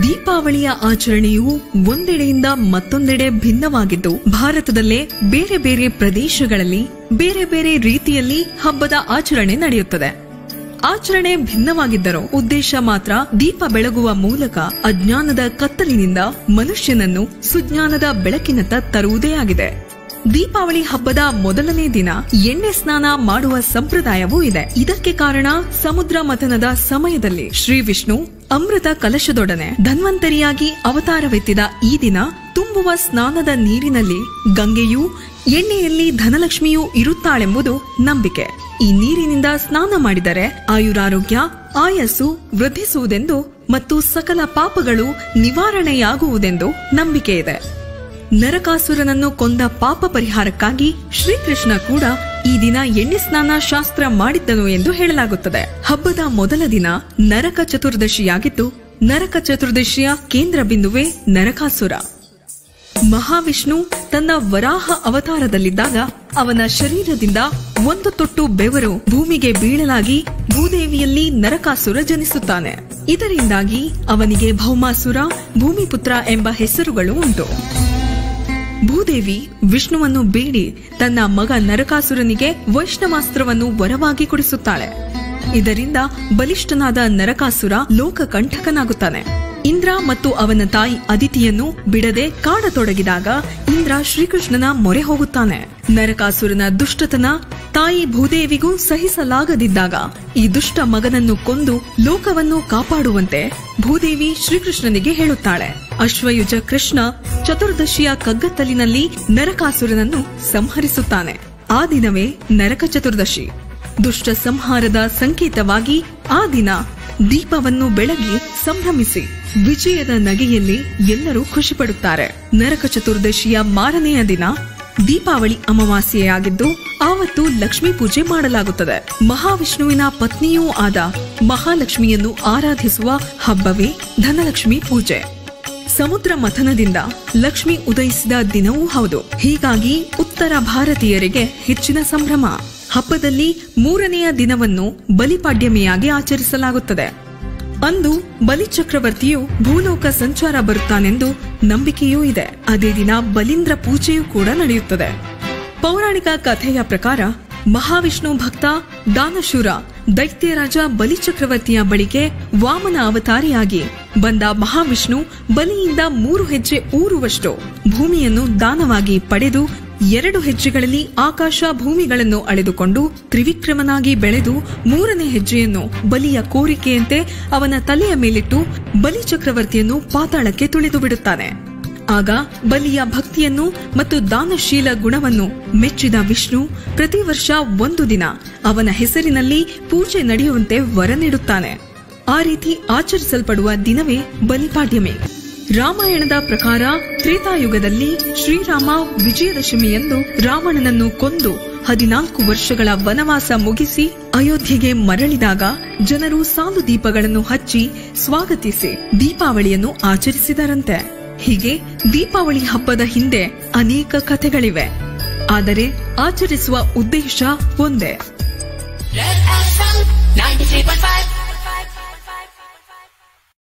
ದೀಪಾವಳಿಯ ಆಚರಣೆಯು ಒಂದೆಡೆಯಿಂದ ಮತ್ತೊಂದೆಡೆ ಭಿನ್ನವಾಗಿದ್ದು, ಭಾರತದಲ್ಲೇ ಬೇರೆ ಬೇರೆ ಪ್ರದೇಶಗಳಲ್ಲಿ ಬೇರೆ ಬೇರೆ ರೀತಿಯಲ್ಲಿ ಹಬ್ಬದ ಆಚರಣೆ ನಡೆಯುತ್ತದೆ. ಆಚರಣೆ ಭಿನ್ನವಾಗಿದ್ದರೂ ಉದ್ದೇಶ ಮಾತ್ರ ದೀಪ ಬೆಳಗುವ ಮೂಲಕ ಅಜ್ಞಾನದ ಕತ್ತಲಿನಿಂದ ಮನುಷ್ಯನನ್ನು ಸುಜ್ಞಾನದ ಬೆಳಕಿನತ್ತ ತರುವುದೇ ಆಗಿದೆ. ದೀಪಾವಳಿ ಹಬ್ಬದ ಮೊದಲನೇ ದಿನ ಎಣ್ಣೆ ಸ್ನಾನ ಮಾಡುವ ಸಂಪ್ರದಾಯವೂ ಇದೆ. ಇದಕ್ಕೆ ಕಾರಣ ಸಮುದ್ರ ಮಥನದ ಸಮಯದಲ್ಲಿ ಶ್ರೀ ವಿಷ್ಣು ಅಮೃತ ಕಲಶದೊಡನೆ ಧನ್ವಂತರಿಯಾಗಿ ಅವತಾರವೆತ್ತಿದ ಈ ದಿನ ತುಂಬುವ ಸ್ನಾನದ ನೀರಿನಲ್ಲಿ ಗಂಗೆಯೂ ಎಣ್ಣೆಯಲ್ಲಿ ಧನಲಕ್ಷ್ಮಿಯೂ ಇರುತ್ತಾಳೆಂಬುದು ನಂಬಿಕೆ. ಈ ನೀರಿನಿಂದ ಸ್ನಾನ ಮಾಡಿದರೆ ಆಯುರಾರೋಗ್ಯ ಆಯಸ್ಸು ವೃದ್ಧಿಸುವುದೆಂದು ಮತ್ತು ಸಕಲ ಪಾಪಗಳು ನಿವಾರಣೆಯಾಗುವುದೆಂದು ನಂಬಿಕೆ ಇದೆ. ನರಕಾಸುರನನ್ನು ಕೊಂದ ಪಾಪ ಪರಿಹಾರಕ್ಕಾಗಿ ಶ್ರೀಕೃಷ್ಣ ಕೂಡ ಈ ದಿನ ಎಣ್ಣೆ ಸ್ನಾನ ಶಾಸ್ತ್ರ ಮಾಡಿದ್ದನು ಎಂದು ಹೇಳಲಾಗುತ್ತದೆ. ಹಬ್ಬದ ಮೊದಲ ದಿನ ನರಕ ಚತುರ್ದಶಿಯಾಗಿದ್ದು, ನರಕ ಚತುರ್ದಶಿಯ ಕೇಂದ್ರ ಬಿಂದುವೇ ನರಕಾಸುರ. ಮಹಾವಿಷ್ಣು ತನ್ನ ವರಾಹ ಅವತಾರದಲ್ಲಿದ್ದಾಗ ಅವನ ಶರೀರದಿಂದ ಒಂದು ತೊಟ್ಟು ಬೆವರು ಭೂಮಿಗೆ ಬೀಳಲಾಗಿ ಭೂದೇವಿಯಲ್ಲಿ ನರಕಾಸುರ ಜನಿಸುತ್ತಾನೆ. ಇದರಿಂದಾಗಿ ಅವನಿಗೆ ಭೌಮಾಸುರ, ಭೂಮಿಪುತ್ರ ಎಂಬ ಹೆಸರುಗಳು ಉಂಟು. ಭೂದೇವಿ ವಿಷ್ಣುವನ್ನು ಬೇಡಿ ತನ್ನ ಮಗ ನರಕಾಸುರನಿಗೆ ವೈಷ್ಣವಾಸ್ತ್ರವನ್ನು ವರವಾಗಿ ಕೊಡಿಸುತ್ತಾಳೆ. ಇದರಿಂದ ಬಲಿಷ್ಠನಾದ ನರಕಾಸುರ ಲೋಕಕಂಠಕನಾಗುತ್ತಾನೆ. ಇಂದ್ರ ಮತ್ತು ಅವನ ತಾಯಿ ಅದಿತಿಯನ್ನು ಬಿಡದೆ ಕಾಡತೊಡಗಿದಾಗ ಇಂದ್ರ ಶ್ರೀಕೃಷ್ಣನ ಮೊರೆ ಹೋಗುತ್ತಾನೆ. ನರಕಾಸುರನ ದುಷ್ಟತನ ತಾಯಿ ಭೂದೇವಿಗೂ ಸಹಿಸಲಾಗದಿದ್ದಾಗ ಈ ದುಷ್ಟ ಮಗನನ್ನು ಕೊಂದು ಲೋಕವನ್ನು ಕಾಪಾಡುವಂತೆ ಭೂದೇವಿ ಶ್ರೀಕೃಷ್ಣನಿಗೆ ಹೇಳುತ್ತಾಳೆ. ಅಶ್ವಯುಜ ಕೃಷ್ಣ ಚತುರ್ದಶಿಯ ಕಗ್ಗತ್ತಲಿನಲ್ಲಿ ನರಕಾಸುರನನ್ನು ಸಂಹರಿಸುತ್ತಾನೆ. ಆ ದಿನವೇ ನರಕ ಚತುರ್ದಶಿ. ದುಷ್ಟ ಸಂಹಾರದ ಸಂಕೇತವಾಗಿ ಆ ದಿನ ದೀಪವನ್ನು ಬೆಳಗಿ ಸಂಭ್ರಮಿಸಿ ವಿಜಯದ ನಗೆಯಲ್ಲಿ ಎಲ್ಲರೂ ಖುಷಿಪಡುತ್ತಾರೆ. ನರಕ ಚತುರ್ದಶಿಯ ಮಾರನೆಯ ದಿನ ದೀಪಾವಳಿ ಅಮಾವಾಸ್ಯೆಯಾಗಿದ್ದು, ಆವತ್ತು ಲಕ್ಷ್ಮೀ ಪೂಜೆ ಮಾಡಲಾಗುತ್ತದೆ. ಮಹಾವಿಷ್ಣುವಿನ ಪತ್ನಿಯೂ ಆದ ಮಹಾಲಕ್ಷ್ಮಿಯನ್ನು ಆರಾಧಿಸುವ ಹಬ್ಬವೇ ಧನಲಕ್ಷ್ಮಿ ಪೂಜೆ. ಸಮುದ್ರ ಮಥನದಿಂದ ಲಕ್ಷ್ಮಿ ಉದಯಿಸಿದ ದಿನವೂ ಹೌದು. ಹೀಗಾಗಿ ಉತ್ತರ ಭಾರತೀಯರಿಗೆ ಹೆಚ್ಚಿನ ಸಂಭ್ರಮ. ಹಬ್ಬದಲ್ಲಿ ಮೂರನೆಯ ದಿನವನ್ನು ಬಲಿಪಾಡ್ಯಮಿಯಾಗಿ ಆಚರಿಸಲಾಗುತ್ತದೆ. ಅಂದು ಬಲಿಚಕ್ರವರ್ತಿಯು ಭೂಲೋಕ ಸಂಚಾರ ಬರುತ್ತಾನೆಂದು ನಂಬಿಕೆಯೂ ಇದೆ. ಅದೇ ದಿನ ಬಲೀಂದ್ರ ಪೂಜೆಯೂ ಕೂಡ ನಡೆಯುತ್ತದೆ. ಪೌರಾಣಿಕ ಕಥೆಯ ಪ್ರಕಾರ ಮಹಾವಿಷ್ಣು ಭಕ್ತ ದಾನಶೂರ ದೈತ್ಯರಾಜ ಬಲಿಚಕ್ರವರ್ತಿಯ ಬಳಿಗೆ ವಾಮನ ಅವತಾರಿಯಾಗಿ ಬಂದ ಮಹಾವಿಷ್ಣು ಬಲಿಯಿಂದ 3 ಹೆಜ್ಜೆ ಊರುವಷ್ಟು ಭೂಮಿಯನ್ನು ದಾನವಾಗಿ ಪಡೆದು 2 ಹೆಜ್ಜೆಗಳಲ್ಲಿ ಆಕಾಶ ಭೂಮಿಗಳನ್ನು ಅಳೆದುಕೊಂಡು ತ್ರಿವಿಕ್ರಮನಾಗಿ ಬೆಳೆದು 3ನೇ ಹೆಜ್ಜೆಯನ್ನು ಬಲಿಯ ಕೋರಿಕೆಯಂತೆ ಅವನ ತಲೆಯ ಮೇಲಿಟ್ಟು ಬಲಿಚಕ್ರವರ್ತಿಯನ್ನು ಪಾತಾಳಕ್ಕೆ ತುಳಿದು ಬಿಡುತ್ತಾನೆ. ಆಗ ಬಲಿಯ ಭಕ್ತಿಯನ್ನು ಮತ್ತು ದಾನಶೀಲ ಗುಣವನ್ನು ಮೆಚ್ಚಿದ ವಿಷ್ಣು ಪ್ರತಿ ವರ್ಷ 1 ದಿನ ಅವನ ಹೆಸರಿನಲ್ಲಿ ಪೂಜೆ ನಡೆಯುವಂತೆ ವರ ನೀಡುತ್ತಾನೆ. ಆ ರೀತಿ ಆಚರಿಸಲ್ಪಡುವ ದಿನವೇ ಬಲಿಪಾಡ್ಯಮಿ. ರಾಮಾಯಣದ ಪ್ರಕಾರ ತ್ರೇತಾಯುಗದಲ್ಲಿ ಶ್ರೀರಾಮ ವಿಜಯದಶಮಿಯಂದು ರಾವಣನನ್ನು ಕೊಂದು 14 ವರ್ಷಗಳ ವನವಾಸ ಮುಗಿಸಿ ಅಯೋಧ್ಯೆಗೆ ಮರಳಿದಾಗ ಜನರು ಸಾಲು ದೀಪಗಳನ್ನು ಹಚ್ಚಿ ಸ್ವಾಗತಿಸಿ ದೀಪಾವಳಿಯನ್ನು ಆಚರಿಸಿದರಂತೆ. ಹೀಗೆ ದೀಪಾವಳಿ ಹಬ್ಬದ ಹಿಂದೆ ಅನೇಕ ಕಥೆಗಳಿವೆ. ಆದರೆ ಆಚರಿಸುವ ಉದ್ದೇಶ ಒಂದೇ.